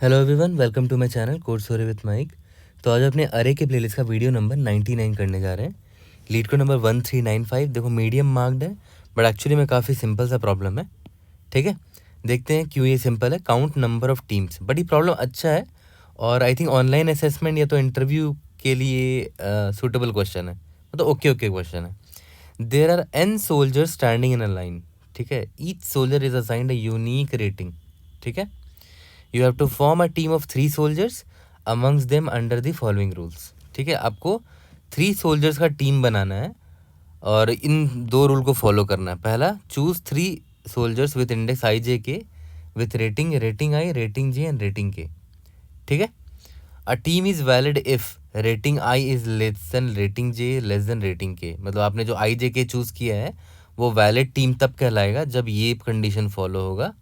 Hello everyone, welcome to my channel code story with Mike. तो आज अपने अरे के प्लेलिस्ट का वीडियो नंबर 99 करने जा रहे हैं। लीड को नंबर 1395। देखो मीडियम मार्क्ड है, बट एक्चुअली में काफ़ी सिंपल सा प्रॉब्लम है। ठीक है, देखते हैं क्यों ये सिंपल है। Count number of teams, but ये प्रॉब्लम अच्छा है और आई थिंक ऑनलाइन असेसमेंट या तो इंटरव्यू के लिए सूटेबल क्वेश्चन है, मतलब ओके क्वेश्चन है। There are N soldiers standing in a line. ठीक है, each soldier is assigned a unique rating. ठीक है, you have to form a team of 3 soldiers amongst them under the following rules. ठीक है, आपको 3 soldiers का team बनाना है और इन 2 रूल को फॉलो करना है। पहला, choose 3 soldiers with index I J K with rating I, rating J and rating K. ठीक है, a team is valid if rating I is less than rating J less than rating K. मतलब आपने जो आई J के choose किया है वो valid team तब कहलाएगा जब ये कंडीशन फॉलो होगा,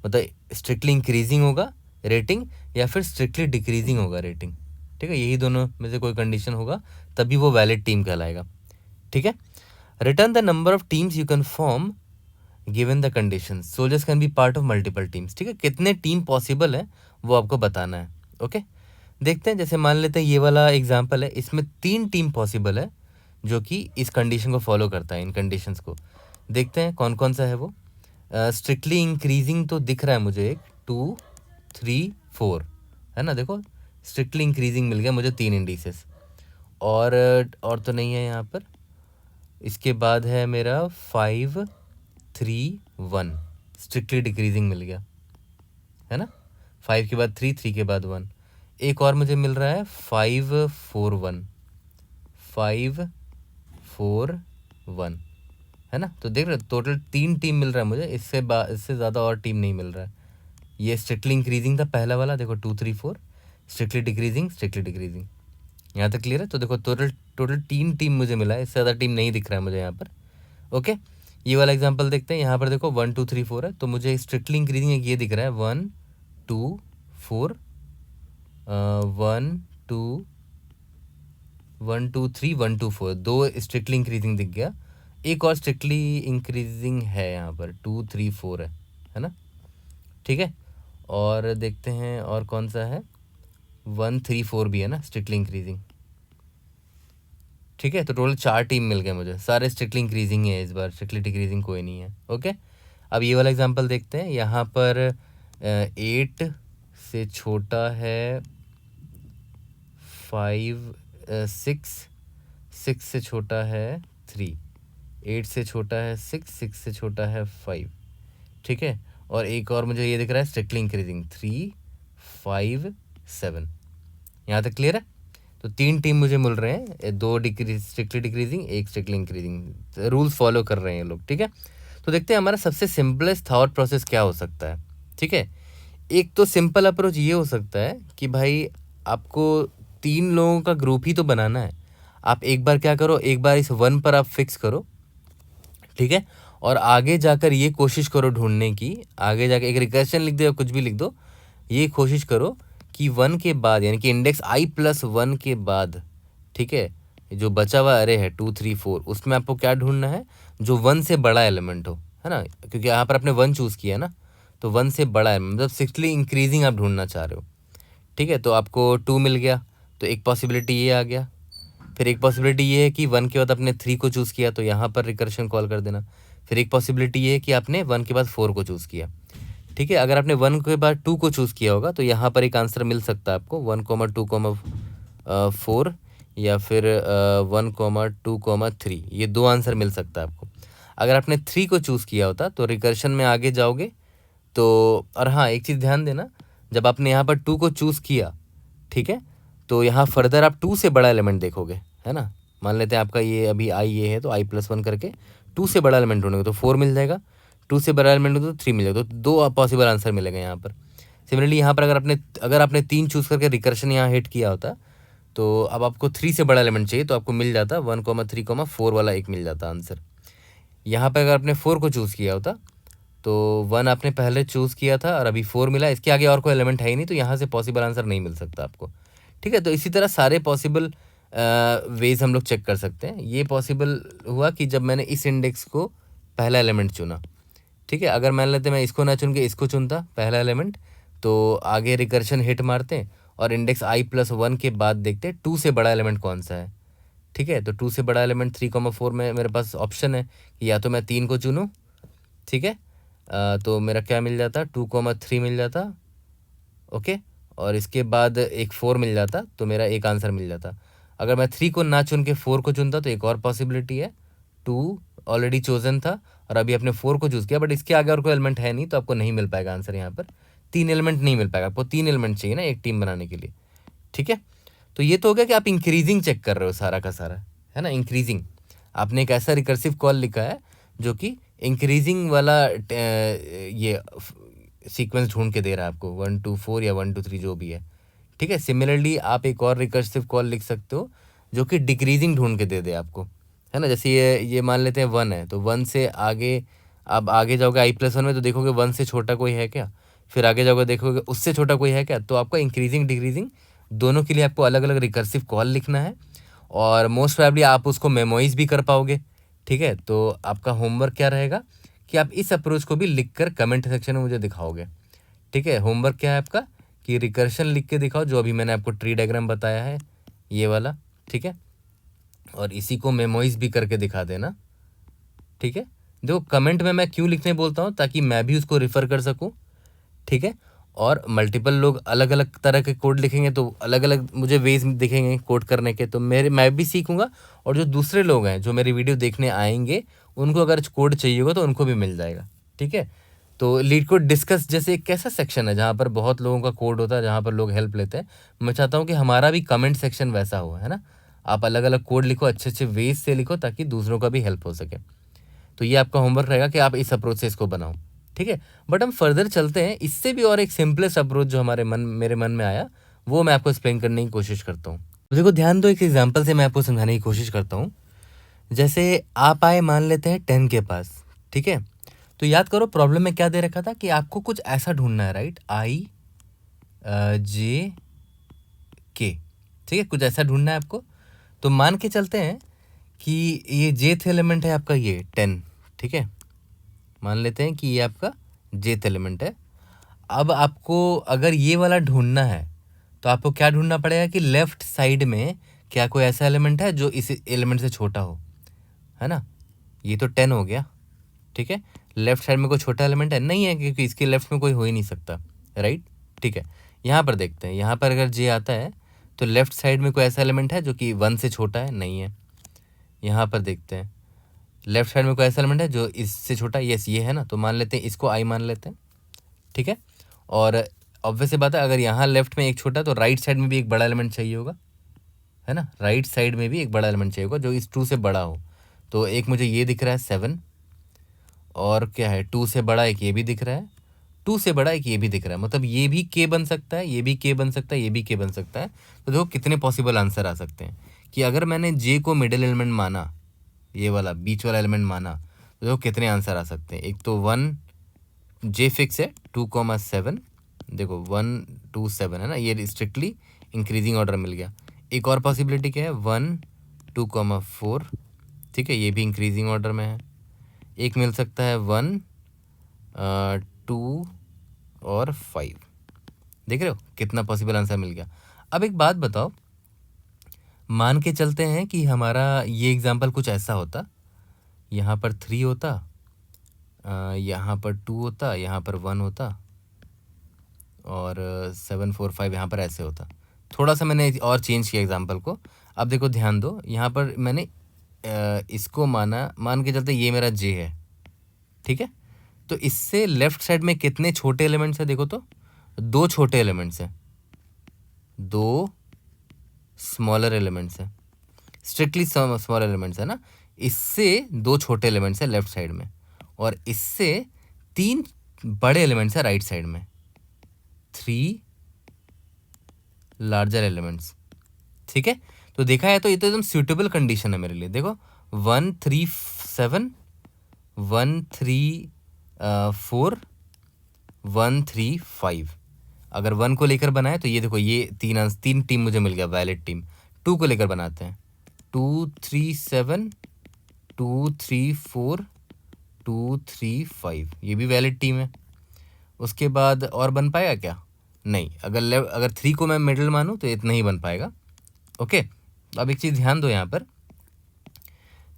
मतलब स्ट्रिक्टली इंक्रीजिंग होगा रेटिंग या फिर स्ट्रिक्टली डिक्रीजिंग होगा रेटिंग। ठीक है, यही दोनों में से कोई कंडीशन होगा तभी वो वैलिड टीम कहलाएगा। ठीक है, return the number of teams you can form given the condition. Soldiers can be part of multiple teams. ठीक है, कितने टीम पॉसिबल है वो आपको बताना है। ओके, देखते हैं। जैसे मान लेते हैं ये वाला एग्जाम्पल है, इसमें 3 टीम पॉसिबल है जो कि इस कंडीशन को फॉलो करता है। इन कंडीशंस को देखते हैं कौन कौन सा है वो। स्ट्रिक्टली इंक्रीजिंग तो दिख रहा है मुझे, 1 2 3 4 है ना। देखो स्ट्रिक्टली इंक्रीजिंग मिल गया मुझे 3 इंडिसेस, और तो नहीं है यहाँ पर। इसके बाद है मेरा 5 3 1, स्ट्रिक्टली डिक्रीजिंग मिल गया है ना। 5 के बाद 3, 3 के बाद 1। एक और मुझे मिल रहा है 5 4 1, 5 4 1 है ना। तो देख रहे हो टोटल 3 टीम मिल रहा है मुझे, इससे ज़्यादा और टीम नहीं मिल रहा है। ये स्ट्रिक्टली इंक्रीजिंग था पहला वाला, देखो 2 3 4, स्ट्रिक्टली डिक्रीजिंग। यहाँ तक क्लियर है। तो देखो टोटल 3 टीम मुझे मिला है, इससे ज़्यादा टीम नहीं दिख रहा है मुझे यहाँ पर। ओके, ये वाला एग्जाम्पल देखते हैं। यहाँ पर देखो 1 2 3 4 है, तो मुझे स्ट्रिक्टली इंक्रीजिंग ये दिख रहा है 1 2 4, 1 2 1 2 3 1 2 4, 2 स्ट्रिक्टली इंक्रीजिंग दिख गया। एक और स्ट्रिक्टली इंक्रीजिंग है यहाँ पर, 2 3 4 है ना। ठीक है, और देखते हैं और कौन सा है, 1 3 4 भी है ना स्ट्रिक्टली इंक्रीजिंग। ठीक है, तो टोटल 4 टीम मिल गए मुझे, सारे स्ट्रिक्टली इंक्रीजिंग है इस बार, स्ट्रिक्टली डिक्रीजिंग कोई नहीं है। ओके, अब ये वाला एग्जांपल देखते हैं। यहाँ पर 8 से छोटा है 5, 6 से छोटा है 3, 8 से छोटा है 6 से छोटा है 5। ठीक है, और एक और मुझे ये दिख रहा है स्ट्रिक्टली इंक्रीजिंग 3 5 7। यहाँ तक क्लियर है। तो 3 टीम मुझे मिल रहे हैं, 2 strictly decreasing, 1 strictly increasing. Rules follow कर रहे हैं लोग। ठीक है, तो देखते हैं हमारा सबसे सिंपलेस्ट थॉट प्रोसेस क्या हो सकता है। ठीक है, एक तो सिंपल अप्रोच ये हो सकता है कि भाई आपको 3 लोगों का ग्रुप ही तो बनाना है। आप एक बार क्या करो, एक बार इस 1 पर आप फिक्स करो। ठीक है, और आगे जाकर ये कोशिश करो ढूंढने की, आगे जाकर एक रिकर्शन लिख दो या कुछ भी लिख दो, ये कोशिश करो कि 1 के बाद, यानी कि इंडेक्स i+1 के बाद, ठीक है, जो बचा हुआ अरे है 2 3 4, उसमें आपको क्या ढूंढना है, जो 1 से बड़ा एलिमेंट हो, है ना। क्योंकि यहाँ पर आपने 1 चूज़ किया है ना, तो 1 से बड़ा है, मतलब स्ट्रिक्टली इंक्रीजिंग आप ढूंढना चाह रहे हो। ठीक है, तो आपको 2 मिल गया, तो एक पॉसिबिलिटी ये आ गया। फिर एक पॉसिबिलिटी ये है कि 1 के बाद आपने 3 को चूज़ किया, तो यहाँ पर रिकर्शन कॉल कर देना। फिर एक पॉसिबिलिटी ये है कि आपने 1 के बाद 4 को चूज़ किया। ठीक है, अगर आपने 1 के बाद 2 को चूज़ किया होगा तो यहाँ पर एक आंसर मिल सकता है आपको 1 2 4, या फिर 1 2 3, ये 2 आंसर मिल सकता है आपको। अगर आपने 3 को चूज़ किया होता तो रिकर्शन में आगे जाओगे तो, और हाँ एक चीज़ ध्यान देना, जब आपने यहाँ पर 2 को चूज़ किया, ठीक है, तो यहाँ फर्दर आप 2 से बड़ा एलिमेंट देखोगे, है ना। मान लेते हैं आपका ये अभी आई ये है, तो i+1 करके 2 से बड़ा एलिमेंट ढूंढेंगे तो 4 मिल जाएगा, 2 से बड़ा एलिमेंट हो तो 3 मिल जाएगा, तो 2 पॉसिबल आंसर मिलेगा यहाँ पर। सिमिलरली यहाँ पर अगर आपने 3 चूज़ करके रिकर्शन यहाँ हिट किया होता तो अब आपको 3 से बड़ा एलिमेंट चाहिए, तो आपको मिल जाता 1 3 4 वाला एक मिल जाता आंसर। यहाँ पर अगर आपने 4 को चूज़ किया होता तो 1 आपने पहले चूज़ किया था और अभी 4 मिला, इसके आगे और कोई एलिमेंट है ही नहीं, तो यहाँ से पॉसिबल आंसर नहीं मिल सकता आपको। ठीक है, तो इसी तरह सारे पॉसिबल वेज हम लोग चेक कर सकते हैं। ये पॉसिबल हुआ कि जब मैंने इस इंडेक्स को पहला एलिमेंट चुना। ठीक है, अगर मान लेते मैं इसको ना चुन के इसको चुनता पहला एलिमेंट, तो आगे रिकर्शन हिट मारते हैं और इंडेक्स i+1 के बाद देखते हैं 2 से बड़ा एलिमेंट कौन सा है। ठीक है, तो 2 से बड़ा एलिमेंट 3,4 में मेरे पास ऑप्शन है कि या तो मैं 3 को चुनूँ। ठीक है, तो मेरा क्या मिल जाता, 2,3 मिल जाता। ओके, और इसके बाद एक 4 मिल जाता, तो मेरा एक आंसर मिल जाता। अगर मैं 3 को ना चुन के 4 को चुनता तो एक और पॉसिबिलिटी है, 2 ऑलरेडी चोजन था और अभी आपने 4 को चूज़ किया, बट इसके आगे और कोई एलिमेंट है नहीं, तो आपको नहीं मिल पाएगा आंसर। यहाँ पर 3 एलिमेंट नहीं मिल पाएगा आपको, 3 एलिमेंट चाहिए ना एक टीम बनाने के लिए। ठीक है, तो ये तो हो गया कि आप इंक्रीजिंग चेक कर रहे हो सारा का सारा, है ना, इंक्रीजिंग। आपने एक ऐसा रिकर्सिव कॉल लिखा है जो कि इंक्रीजिंग वाला ये सीक्वेंस ढूंढ के दे रहा है आपको, 1 2 4 या 1 2 3 जो भी है। ठीक है, सिमिलरली आप एक और रिकर्सिव कॉल लिख सकते हो जो कि डिक्रीजिंग ढूंढ के दे दे आपको, है ना। जैसे ये मान लेते हैं 1 है, तो 1 से आगे आप आगे जाओगे i+1 में, तो देखोगे 1 से छोटा कोई है क्या, फिर आगे जाओगे देखोगे उससे छोटा कोई है क्या। तो आपको इंक्रीजिंग डिक्रीजिंग दोनों के लिए आपको अलग अलग रिकर्सिव कॉल लिखना है और मोस्ट प्रोबेबली आप उसको मेमोराइज भी कर पाओगे। ठीक है, तो आपका होमवर्क क्या रहेगा कि आप इस अप्रोच को भी लिख कर कमेंट सेक्शन में मुझे दिखाओगे। ठीक है, होमवर्क क्या है आपका कि रिकर्शन लिख के दिखाओ, जो अभी मैंने आपको ट्री डायग्राम बताया है ये वाला। ठीक है, और इसी को मेमोराइज भी करके दिखा देना। ठीक है, देखो कमेंट में मैं क्यों लिखने बोलता हूँ, ताकि मैं भी उसको रिफ़र कर सकूँ। ठीक है, और मल्टीपल लोग अलग अलग तरह के कोड लिखेंगे तो अलग अलग मुझे वेज दिखेंगे कोड करने के, तो मैं भी सीखूंगा और जो दूसरे लोग हैं जो मेरी वीडियो देखने आएंगे उनको अगर कोड चाहिए होगा तो उनको भी मिल जाएगा। ठीक है, तो लीड कोड डिस्कस जैसे एक कैसा सेक्शन है जहाँ पर बहुत लोगों का कोड होता है, जहाँ पर लोग हेल्प लेते हैं। मैं चाहता हूँ कि हमारा भी कमेंट सेक्शन वैसा हो, है ना। आप अलग अलग कोड लिखो, अच्छे अच्छे वेज से लिखो ताकि दूसरों का भी हेल्प हो सके। तो ये आपका होमवर्क रहेगा कि आप इस अप्रोच से इसको बनाओ। ठीक है, बट हम फर्दर चलते हैं, इससे भी और एक सिंपलेस्ट अप्रोच जो मेरे मन में आया वो मैं आपको एक्सप्लेन करने की कोशिश करता हूँ। तो देखो ध्यान दो, एक एग्जांपल से मैं आपको समझाने की कोशिश करता हूँ। जैसे आप आए मान लेते हैं 10 के पास। ठीक है, तो याद करो प्रॉब्लम में क्या दे रखा था कि आपको कुछ ऐसा ढूंढना है, राइट, i j k। ठीक है, कुछ ऐसा ढूंढना है आपको। तो मान के चलते हैं कि ये जेथ एलिमेंट है आपका, ये 10। ठीक है, मान लेते हैं कि ये आपका जेथ एलिमेंट है। अब आपको अगर ये वाला ढूंढना है तो आपको क्या ढूंढना पड़ेगा कि लेफ्ट साइड में क्या कोई ऐसा एलिमेंट है जो इस एलिमेंट से छोटा हो, है ना। ये तो 10 हो गया। ठीक है, लेफ्ट साइड में कोई छोटा एलिमेंट है नहीं है, क्योंकि इसके लेफ्ट में कोई हो ही नहीं सकता, राइट। ठीक है, यहाँ पर देखते हैं, यहाँ पर अगर जे आता है तो लेफ्ट साइड में कोई ऐसा एलिमेंट है जो कि 1 से छोटा है, नहीं है। यहाँ पर देखते हैं लेफ्ट साइड में कोई ऐसा एलिमेंट है जो इससे छोटा है, यस ये है ना, तो मान लेते हैं इसको आई मान लेते हैं। ठीक है, और ऑब्वियस सी बात है अगर यहाँ लेफ्ट में एक छोटा तो राइट साइड में भी एक बड़ा एलिमेंट चाहिए होगा, है ना। राइट साइड में भी एक बड़ा एलिमेंट चाहिए होगा जो इस 2 से बड़ा हो। तो एक मुझे ये दिख रहा है 7, और क्या है 2 से बड़ा एक ये भी दिख रहा है, 2 से बड़ा एक ये भी दिख रहा है, मतलब ये भी k बन सकता है, ये भी k बन सकता है, ये भी k बन सकता है। तो देखो कितने पॉसिबल आंसर आ सकते हैं कि अगर मैंने j को मिडिल एलिमेंट माना, ये वाला बीच वाला एलिमेंट माना, तो देखो कितने आंसर आ सकते हैं। एक तो 1 j फिक्स है, 2,7, देखो 1 2 7 है ना, ये स्ट्रिक्टली इंक्रीजिंग ऑर्डर मिल गया। एक और पॉसिबिलिटी क्या है 1 2,4, ठीक है, ये भी इंक्रीजिंग ऑर्डर में है। एक मिल सकता है 1 2 और 5। देख रहे हो कितना पॉसिबल आंसर मिल गया। अब एक बात बताओ, मान के चलते हैं कि हमारा ये एग्जाम्पल कुछ ऐसा होता, यहाँ पर 3 होता, यहाँ पर 2 होता, यहाँ पर 1 होता, और 7 4 5 यहाँ पर ऐसे होता। थोड़ा सा मैंने और चेंज किया एग्जाम्पल को। अब देखो ध्यान दो, यहाँ पर मैंने इसको मान के चलते ये मेरा जे है। ठीक है, तो इससे लेफ्ट साइड में कितने छोटे एलिमेंट्स हैं, देखो तो 2 छोटे एलिमेंट्स हैं, 2 स्मॉलर एलिमेंट्स हैं, स्ट्रिक्टली स्मॉल एलिमेंट्स है ना। इससे 2 छोटे एलिमेंट्स हैं लेफ्ट साइड में, और इससे 3 बड़े एलिमेंट्स हैं राइट साइड में, 3 लार्जर एलिमेंट्स। ठीक है, तो देखा है तो ये तो एकदम सूटेबल कंडीशन है मेरे लिए। देखो 1 3 7 1 3 4 1 3 5। अगर 1 को लेकर बनाए तो ये देखो ये 3 टीम मुझे मिल गया, वैलिड टीम। 2 को लेकर बनाते हैं, 2 3 7 2 3 4 2 3 5, ये भी वैलिड टीम है। उसके बाद और बन पाएगा क्या, नहीं, अगर 3 को मैं मिडल मानूँ तो इतना ही बन पाएगा। ओके, तो अब एक चीज़ ध्यान दो, यहाँ पर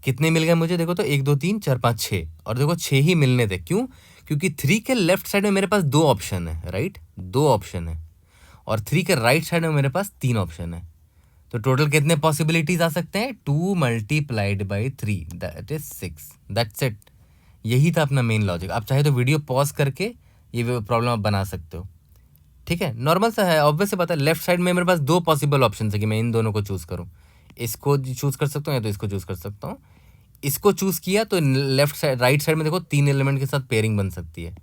कितने मिल गए मुझे, देखो तो 1 2 3 4 5 6, और देखो 6 ही मिलने थे। क्यों? क्योंकि 3 के लेफ्ट साइड में मेरे पास 2 ऑप्शन है, राइट, 2 ऑप्शन है, और 3 के राइट साइड में मेरे पास 3 ऑप्शन है। तो टोटल कितने पॉसिबिलिटीज आ सकते हैं? 2 multiplied by 3, that is 6। That's it, यही था अपना मेन लॉजिक। आप चाहे तो वीडियो पॉज करके ये प्रॉब्लम आप बना सकते हो। ठीक है, नॉर्मल सा है, ऑब्वियस से पता है। लेफ्ट साइड में मेरे पास 2 पॉसिबल ऑप्शन है कि मैं इन दोनों को चूज़ करूँ। इसको चूज़ कर सकता हूँ या तो इसको चूज़ कर सकता हूँ। इसको चूज़ किया तो लेफ्ट साइड राइट साइड में देखो 3 एलिमेंट के साथ पेयरिंग बन सकती है,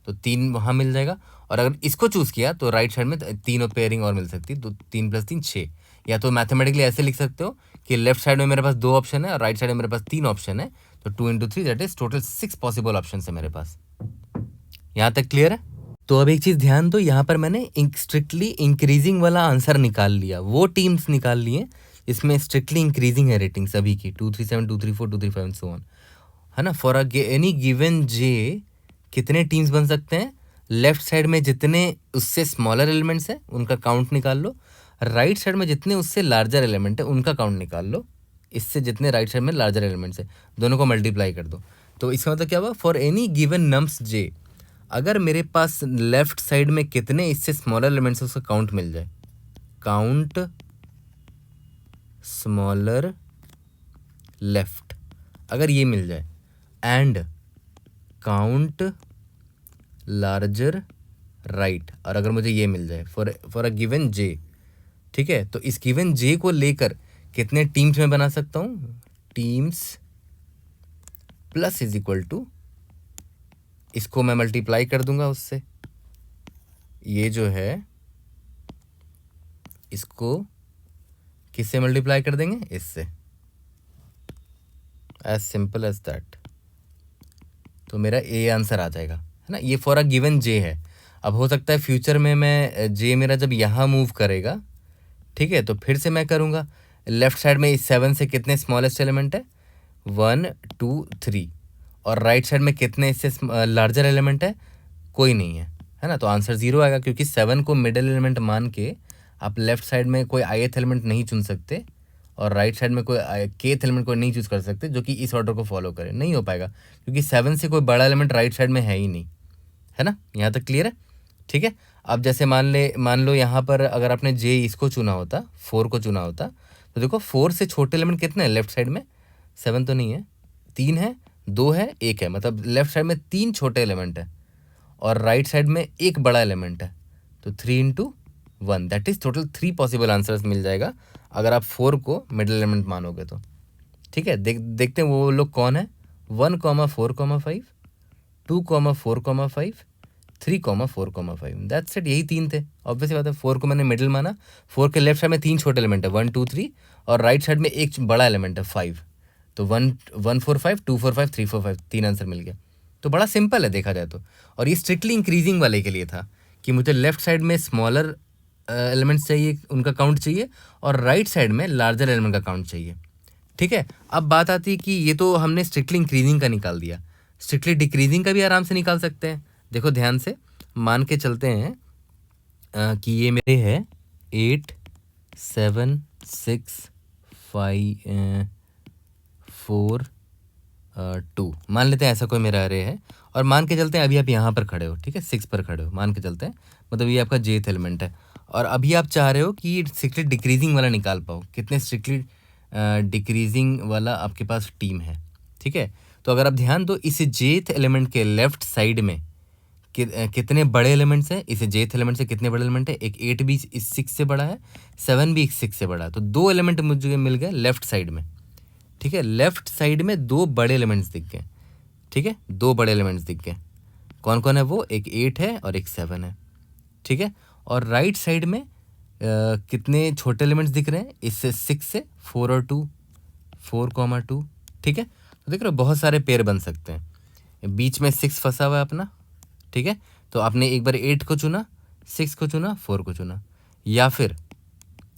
तो 3 वहाँ मिल जाएगा। और अगर इसको चूज़ किया तो राइट साइड में 3 पेयरिंग और मिल सकती है, तो 3 + 3 6। या तो मैथमेटिकली ऐसे लिख सकते हो कि लेफ्ट साइड में मेरे पास 2 ऑप्शन है और राइट साइड में मेरे पास 3 ऑप्शन है, तो 2 × 3 that is total 6 possible option है मेरे पास। यहाँ तक क्लियर है? तो अब एक चीज़ ध्यान दो, यहाँ पर मैंने स्ट्रिक्टली इंक्रीजिंग वाला आंसर निकाल लिया, वो टीम्स निकाल लिए इसमें स्ट्रिक्टली इंक्रीजिंग है रेटिंग सभी की, 2 3 7 2 3 4 2 3 5 सो ऑन, है ना। फॉर एनी गिवन जे कितने टीम्स बन सकते हैं? लेफ्ट साइड में जितने उससे स्मॉलर एलिमेंट्स हैं उनका काउंट निकाल लो, राइट साइड में जितने उससे लार्जर एलिमेंट है उनका काउंट निकाल लो, इससे जितने राइट साइड में लार्जर एलिमेंट्स है दोनों को मल्टीप्लाई कर दो। तो इसका मतलब क्या हुआ? फॉर एनी गिवन नम्स जे, अगर मेरे पास लेफ्ट साइड में कितने इससे स्मॉलर एलिमेंट्स है उसका काउंट मिल जाए, काउंट स्मॉलर लेफ्ट, अगर ये मिल जाए, एंड काउंट लार्जर राइट, और अगर मुझे ये मिल जाए फॉर अ गिवन जे, ठीक है, तो इस गिवन जे को लेकर कितने टीम्स में बना सकता हूँ? Teams plus is equal to, इसको मैं मल्टीप्लाई कर दूंगा उससे, ये जो है इसको किससे मल्टीप्लाई कर देंगे? इससे, एज सिंपल एज दैट। तो मेरा ए आंसर आ जाएगा, है ना। ये फॉर अ गिवन जे है। अब हो सकता है फ्यूचर में मैं जे मेरा जब यहाँ मूव करेगा, ठीक है, तो फिर से मैं करूँगा लेफ्ट साइड में इस 7 से कितने स्मॉलेस्ट एलिमेंट है? 1 2 3, और राइट साइड में कितने इससे लार्जर एलिमेंट है? कोई नहीं है ना। तो आंसर 0 आएगा, क्योंकि 7 को मिडल एलिमेंट मान के आप लेफ्ट साइड में कोई ith एलिमेंट नहीं चुन सकते, और राइट साइड में कोई kth एलिमेंट को नहीं चूज़ कर सकते जो कि इस ऑर्डर को फॉलो करे, नहीं हो पाएगा, क्योंकि 7 से कोई बड़ा एलिमेंट राइट साइड में है ही नहीं, है ना। यहाँ तक क्लियर है? ठीक है। अब जैसे मान लो यहाँ पर अगर आपने जे इसको चुना होता, 4 को चुना होता, तो देखो 4 से छोटे एलिमेंट कितने हैं लेफ्ट साइड में? 7 तो नहीं है, 3 है, 2 है, 1 है, मतलब लेफ्ट साइड में 3 छोटे एलिमेंट है और राइट साइड में 1 बड़ा एलिमेंट है, तो 3 × 1 that is total 3 possible answers मिल जाएगा अगर आप 4 को मिडिल एलिमेंट मानोगे तो। ठीक है, देखते हैं वो लोग कौन है। 1, 4, 5, 2, 4, 5, 3, 4, 5, दैट्स इट। यही 3 थे, ऑब्वियसली बात है। 4 को मैंने मिडिल माना, 4 के लेफ्ट साइड में 3 छोटे एलिमेंट है, 1 2 3, और राइट साइड में 1 बड़ा एलिमेंट है 5, तो 1 4 5, 2 4 5, 3 4 5, 3 आंसर मिल गया। तो बड़ा सिंपल है देखा जाए तो। और ये स्ट्रिक्टली इंक्रीजिंग वाले के लिए था कि मुझे लेफ्ट साइड में स्मॉलर एलिमेंट्स चाहिए, उनका काउंट चाहिए, और राइट साइड में लार्जर एलिमेंट का काउंट चाहिए। ठीक है, अब बात आती है कि ये तो हमने स्ट्रिक्टली इंक्रीजिंग का निकाल दिया, स्ट्रिक्टली डिक्रीजिंग का भी आराम से निकाल सकते हैं। देखो ध्यान से, मान के चलते हैं कि ये मेरे है 8 7 6 5 4 2, मान लेते हैं ऐसा कोई मेरा अरे है, और मान के चलते हैं अभी आप यहाँ पर खड़े हो, ठीक है, 6 पर खड़े हो, मान के चलते हैं, मतलब ये आपका जेथ एलिमेंट है, और अभी आप चाह रहे हो कि स्ट्रिक्टली डिक्रीजिंग वाला निकाल पाओ, कितने स्ट्रिक्टली डिक्रीजिंग वाला आपके पास टीम है। ठीक है, तो अगर आप ध्यान दो, इस जेथ एलिमेंट के लेफ्ट साइड में कितने बड़े एलिमेंट्स हैं? इस जेथ एलिमेंट से कितने बड़े एलिमेंट है? एक 8 भी इस 6 से बड़ा है, 7 भी इस 6 से बड़ा है, तो 2 एलिमेंट मुझे मिल गए लेफ्ट साइड में। ठीक है, लेफ्ट साइड में 2 बड़े एलिमेंट्स दिख गए। ठीक है, 2 बड़े एलिमेंट्स दिख गए, कौन कौन है वो? एक 8 है और एक 7 है। ठीक है, और राइट साइड में कितने छोटे एलिमेंट्स दिख रहे हैं? इससे 6 से 4 और 2, 4, 2। ठीक है, तो देख रहे हो बहुत सारे पेयर बन सकते हैं, बीच में 6 फंसा हुआ है अपना। ठीक है, तो आपने एक बार 8 को चुना, 6 को चुना, 4 को चुना, या फिर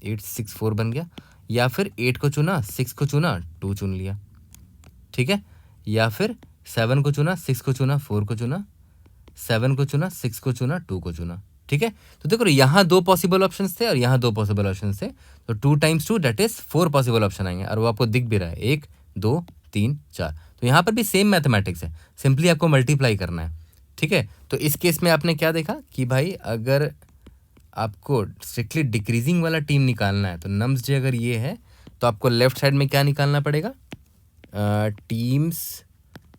8 6 4 बन गया, या फिर 8 को चुना, 6 को चुना, 2 चुन लिया। ठीक है, या फिर 7 को चुना, 6 को चुना, 4 को चुना, 7 को चुना, 6 को चुना, 2 को चुना। ठीक है। तो देखो यहाँ 2 पॉसिबल ऑप्शंस थे और यहाँ 2 पॉसिबल ऑप्शंस थे, तो 2 × 2 दैट इज 4 पॉसिबल ऑप्शन आएंगे और वो आपको दिख भी रहा है 1 2 3 4। तो यहाँ पर भी सेम मैथमेटिक्स है, सिंपली आपको मल्टीप्लाई करना है। ठीक है, तो इस केस में आपने क्या देखा कि भाई अगर आपको स्ट्रिक्टली डिक्रीजिंग वाला टीम निकालना है तो नम्स जे अगर ये है तो आपको लेफ्ट साइड में क्या निकालना पड़ेगा, teams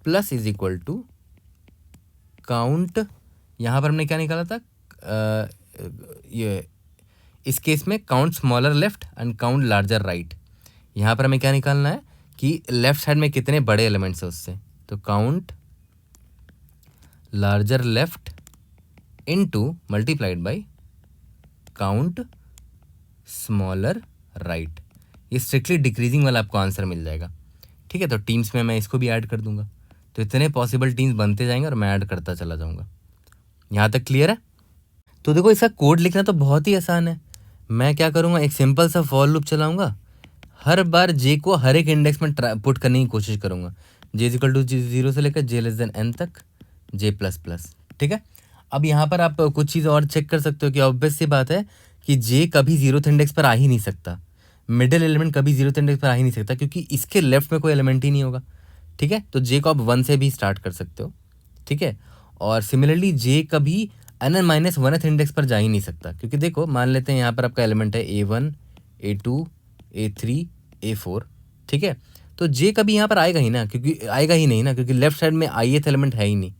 plus is equal to count. यहाँ पर हमने क्या निकाला था, ये इस केस में count smaller left and count larger right. यहाँ पर हमें क्या निकालना है कि लेफ्ट साइड में कितने बड़े एलिमेंट्स हैं उससे, तो count larger left into multiplied by count smaller right. ये स्ट्रिक्टली डिक्रीजिंग वाला आपको आंसर मिल जाएगा। ठीक है, तो टीम्स में मैं इसको भी ऐड कर दूंगा, तो इतने पॉसिबल टीम्स बनते जाएंगे और मैं ऐड करता चला जाऊंगा। यहाँ तक क्लियर है? तो देखो इसका कोड लिखना तो बहुत ही आसान है। मैं क्या करूँगा, एक सिंपल सा फॉर लूप चलाऊंगा, हर बार जे को हर एक इंडेक्स में पुट करने की कोशिश करूँगा, जे इक्वल टू 0 से लेकर जे लेस देन n तक जे प्लस प्लस। ठीक है, अब यहाँ पर आप कुछ चीज़ और चेक कर सकते हो कि ऑब्वियस सी बात है कि जे कभी 0th इंडेक्स पर आ ही नहीं सकता, मिडिल एलिमेंट कभी 0th इंडेक्स पर आ ही नहीं सकता क्योंकि इसके लेफ्ट में कोई एलिमेंट ही नहीं होगा। ठीक है, तो जे को आप 1 से भी स्टार्ट कर सकते हो। ठीक है, और सिमिलरली जे कभी n-1th इंडेक्स पर जा ही नहीं सकता क्योंकि देखो मान लेते हैं यहाँ पर आपका एलिमेंट है a1 a2 a3 a4। ठीक है, तो जे कभी यहाँ पर आएगा ही ना, क्योंकि आएगा ही नहीं ना, क्योंकि लेफ्ट साइड में ith एलिमेंट है ही नहीं।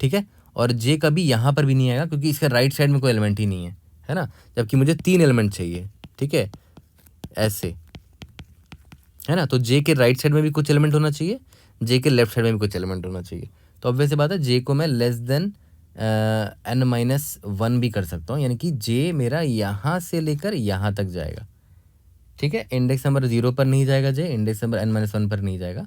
ठीक है, और जे कभी यहाँ पर भी नहीं आएगा क्योंकि इसके राइट साइड में कोई एलिमेंट ही नहीं है ना, जबकि मुझे 3 एलिमेंट चाहिए। ठीक है, ऐसे है ना, तो जे के राइट साइड में भी कुछ एलिमेंट होना चाहिए, जे के लेफ्ट साइड में भी कुछ एलिमेंट होना चाहिए। तो ऑब्वियस सी बात है जे को मैं लेस देन n-1 भी कर सकता हूँ, यानी कि जे मेरा यहाँ से लेकर यहाँ तक जाएगा। ठीक है, इंडेक्स नंबर 0 पर नहीं जाएगा जे, इंडेक्स नंबर n-1 पर नहीं जाएगा,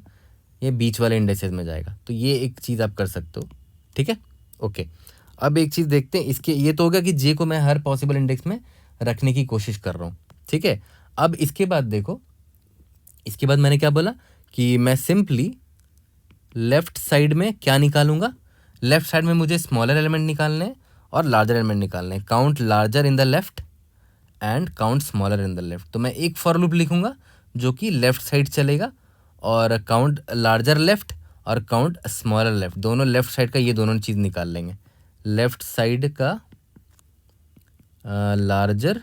ये बीच वाले इंडेक्सेस में जाएगा। तो ये एक चीज़ आप कर सकते हो। ठीक है, ओके। अब एक चीज़ देखते हैं, इसके ये तो हो गया कि जे को मैं हर पॉसिबल इंडेक्स में रखने की कोशिश कर रहा हूँ। ठीक है, अब इसके बाद देखो, इसके बाद मैंने क्या बोला कि मैं सिंपली लेफ्ट साइड में क्या निकालूंगा, लेफ्ट साइड में मुझे स्मॉलर एलिमेंट निकालने हैं और लार्जर एलिमेंट निकालने हैं। Count larger in the left and count smaller in the left. तो मैं एक फॉर लूप लिखूंगा जो कि लेफ्ट साइड चलेगा और काउंट लार्जर लेफ्ट और काउंट स्मॉलर लेफ्ट, दोनों लेफ्ट साइड का ये दोनों चीज़ निकाल लेंगे। लेफ्ट साइड का लार्जर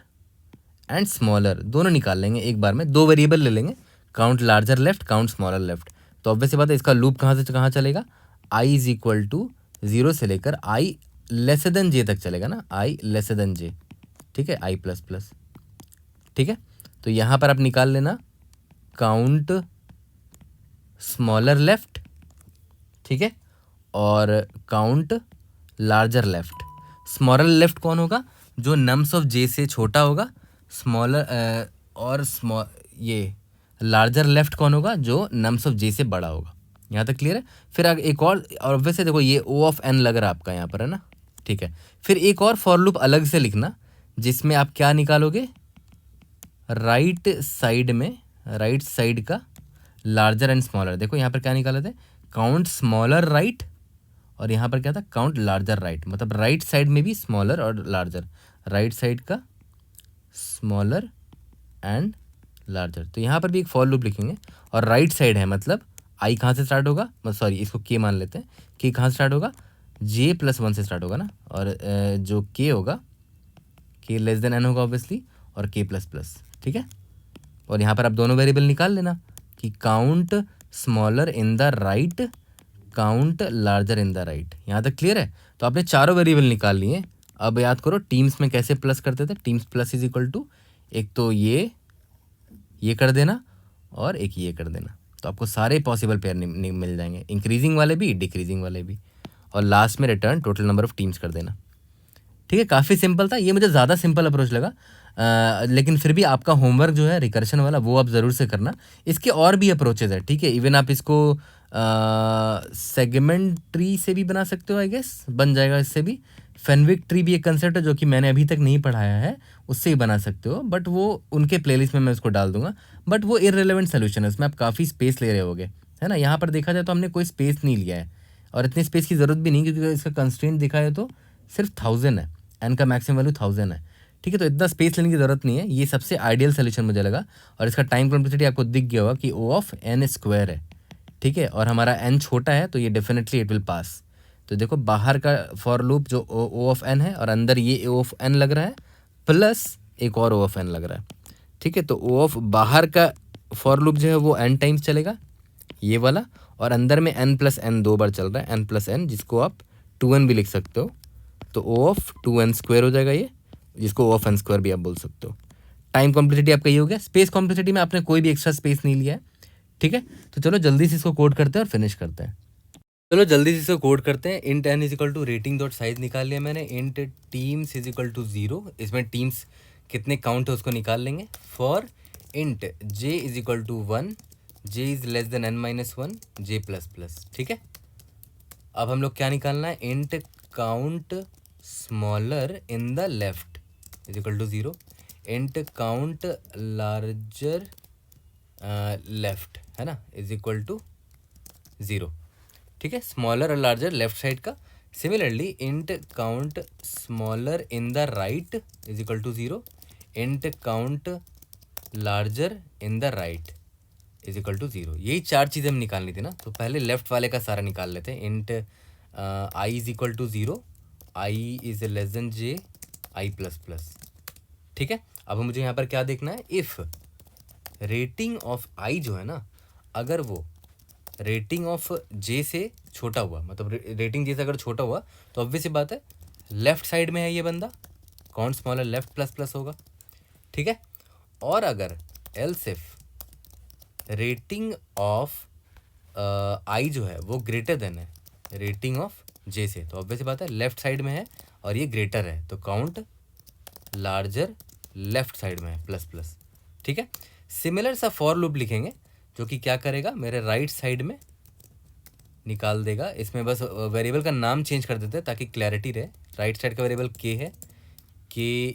एंड स्मॉलर दोनों निकाल लेंगे एक बार में, 2 वेरिएबल ले लेंगे, count larger left count smaller left. तो ऑब्वियस बात है इसका लूप कहाँ से कहाँ चलेगा, i इज इक्वल टू 0 से लेकर i लेस देन जे तक चलेगा ना, i लेस देन जे। ठीक है, i प्लस प्लस। ठीक है, तो यहाँ पर आप निकाल लेना काउंट स्मॉलर लेफ्ट, ठीक है, और count larger left. Smaller left कौन होगा, जो नम्स ऑफ जे से छोटा होगा, स्मॉलर और ये लार्जर लेफ्ट कौन होगा, जो नम्स ऑफ जे से बड़ा होगा। यहाँ तक क्लियर है? फिर एक और वैसे देखो ये ओ ऑफ एन लग रहा है आपका यहाँ पर, है ना। ठीक है, फिर एक और फॉर लूप अलग से लिखना जिसमें आप क्या निकालोगे, राइट साइड में, राइट साइड का लार्जर एंड स्मॉलर। देखो यहाँ पर क्या निकाले थे, काउंट स्मॉलर राइट, और यहाँ पर क्या था, काउंट लार्जर राइट। मतलब राइट साइड में भी स्मॉलर और लार्जर, राइट साइड का स्मॉलर एंड लार्जर। तो यहाँ पर भी एक फॉर लूप लिखेंगे, और राइट साइड है मतलब आई कहाँ से स्टार्ट होगा, सॉरी इसको के मान लेते हैं, के कहाँ से स्टार्ट होगा, जे प्लस 1 से स्टार्ट होगा ना, और जो के होगा, के लेस देन एन होगा ऑब्वियसली, और के प्लस प्लस। ठीक है, और यहाँ पर आप दोनों वेरिएबल निकाल लेना कि count smaller in the right, count larger in the right. यहाँ तक क्लियर है? तो आपने चारों वेरिएबल निकाल लिए। अब याद करो टीम्स में कैसे प्लस करते थे, teams plus is equal to एक तो ये कर देना और एक ये कर देना, तो आपको सारे पॉसिबल पेयर मिल जाएंगे, इंक्रीजिंग वाले भी डिक्रीजिंग वाले भी, और लास्ट में return total number of teams कर देना। ठीक है, काफ़ी सिंपल था ये, मुझे ज़्यादा सिंपल अप्रोच लगा, लेकिन फिर भी आपका होमवर्क जो है रिकर्शन वाला वो आप ज़रूर से करना। इसके और भी अप्रोचेज है, ठीक है, इवन आप इसको सेगमेंट ट्री से भी बना सकते हो, आई गेस बन जाएगा इससे भी। फेनविक ट्री भी एक कंसेप्ट है जो कि मैंने अभी तक नहीं पढ़ाया है, उससे ही बना सकते हो, बट वो उनके प्लेलिस्ट में मैं उसको डाल दूंगा, बट वो इररिलेवेंट सोल्यूशन है, उसमें आप काफ़ी स्पेस ले रहे होगे, है ना। यहाँ पर देखा जाए तो हमने कोई स्पेस नहीं लिया है, और इतनी स्पेस की ज़रूरत भी नहीं, क्योंकि इसका कंस्ट्रेंट देखा जाए तो सिर्फ 1000 है, एन का मैक्सिमम वैल्यू 1000 है, ठीक है। तो इतना स्पेस लेने की ज़रूरत नहीं है, ये सबसे आइडियल सोल्यूशन मुझे लगा। और इसका टाइम कॉम्प्लेक्सिटी आपको दिख गया होगा कि ओ ऑफ एन स्क्वायर है, ठीक है। और हमारा एन छोटा है तो ये डेफिनेटली इट विल पास। तो देखो बाहर का फॉर लूप जो ओ ऑफ एन है और अंदर ये ओ ऑफ एन लग रहा है प्लस एक और ओ ऑफ एन लग रहा है, ठीक है। तो ओ ऑफ बाहर का फॉर लूप जो है वो एन टाइम्स चलेगा ये वाला, और अंदर में एन प्लस एन 2 बार चल रहा है, एन प्लस एन, जिसको आप 2n भी लिख सकते हो। तो ओ ऑफ 2n स्क्वायर हो जाएगा ये, जिसको ओ ऑफ एन स्क्वायर भी आप बोल सकते हो। टाइम कॉम्प्लेक्सिटी आपका ये हो गया। स्पेस कॉम्प्लेक्सिटी में आपने कोई भी एक्स्ट्रा स्पेस नहीं लिया है, ठीक है। तो चलो जल्दी से इसको कोड करते हैं और फिनिश करते हैं। चलो जल्दी से इसको कोड करते हैं। Int n is equal to rating dot size निकाल लिया मैंने, int teams is equal to 0, इसमें टीम्स कितने काउंट है उसको निकाल लेंगे। For int j is equal to 1, j is less than n minus 1, j plus plus, ठीक है। अब हम लोग क्या निकालना है, int count smaller in the left is equal to 0, int count larger left है ना इज इक्वल टू 0, ठीक है। स्मॉलर और लार्जर लेफ्ट साइड का। Similarly int count smaller in the right is equal to 0, int count larger in the right is equal to 0। यही चार चीज़ें हम निकालनी थी ना, तो पहले लेफ्ट वाले का सारा निकाल लेते हैं। Int i is equal to 0, i is less than j, i plus plus, ठीक है। अब मुझे यहाँ पर क्या देखना है, इफ़ रेटिंग ऑफ आई जो है ना, अगर वो रेटिंग ऑफ जे से छोटा हुआ, मतलब रेटिंग जे से अगर छोटा हुआ तो ऑब्वियस सी बात है लेफ्ट साइड में है ये बंदा, count smaller left plus plus होगा, ठीक है। और अगर एल्स इफ रेटिंग ऑफ आई जो है वो ग्रेटर देन है रेटिंग ऑफ जे से, तो ऑब्वियस सी बात है लेफ्ट साइड में है और ये ग्रेटर है, तो काउंट लार्जर लेफ्ट साइड में है प्लस प्लस, ठीक है। सिमिलर सा फॉर लूप लिखेंगे जो कि क्या करेगा, मेरे राइट साइड में निकाल देगा। इसमें बस वेरिएबल का नाम चेंज कर देते हैं ताकि क्लैरिटी रहे। राइट साइड का वेरिएबल के है, के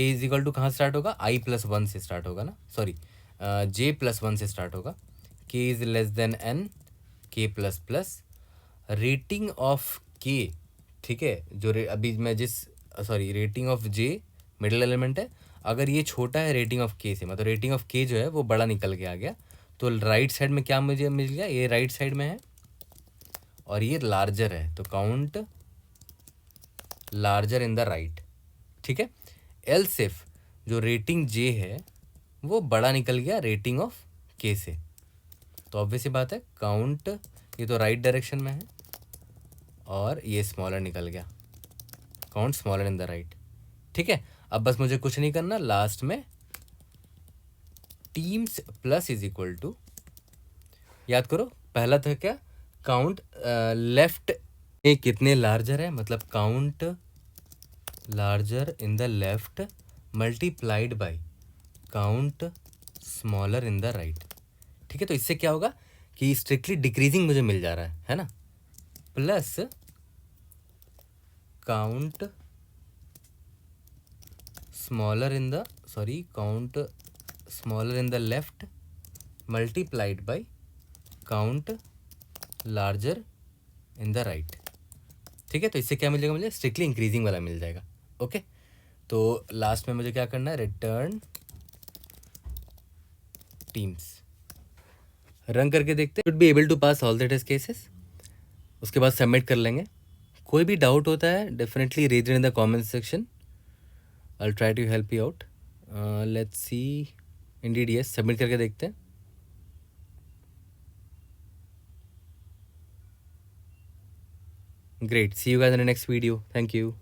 इज इक्वल टू कहाँ स्टार्ट होगा, आई प्लस 1 से स्टार्ट होगा ना, सॉरी जे प्लस 1 से स्टार्ट होगा। के इज लेस देन एन, के प्लस प्लस, रेटिंग ऑफ के, ठीक है। जो अभी मैं जिस sorry rating of J middle element है, अगर ये छोटा है रेटिंग ऑफ के से, मतलब रेटिंग ऑफ के जो है वो बड़ा निकल के आ गया, तो राइट साइड में क्या मुझे मिल गया, ये राइट साइड में है और ये लार्जर है, तो count larger in the right, ठीक है। एल्स इफ जो रेटिंग जे है वो बड़ा निकल गया रेटिंग ऑफ के से, तो ऑब्वियस सी बात है काउंट, ये तो राइट डायरेक्शन में है और ये स्मॉलर निकल गया, count smaller in the right, ठीक है। अब बस मुझे कुछ नहीं करना, लास्ट में teams plus is equal to, याद करो पहला था क्या, काउंट लेफ्ट में कितने लार्जर है, मतलब count larger in the left multiplied by count smaller in the right, ठीक है। तो इससे क्या होगा कि स्ट्रिक्टली डिक्रीजिंग मुझे मिल जा रहा है ना, plus count smaller in the count smaller in the left multiplied by count larger in the right, ठीक है। तो इससे क्या मिल जाएगा, मुझे स्ट्रिक्टली इंक्रीजिंग वाला मिल जाएगा, ओके। तो लास्ट में मुझे क्या करना है, रिटर्न टीम्स, रन करके देखते हैं, should be able to pass all the test cases, उसके बाद सबमिट कर लेंगे। कोई भी डाउट होता है definitely raise in the comment section, I will try to help you out. Let's see, indeed yes, submit करके देखते हैं। Great, see you guys in the next video, thank you.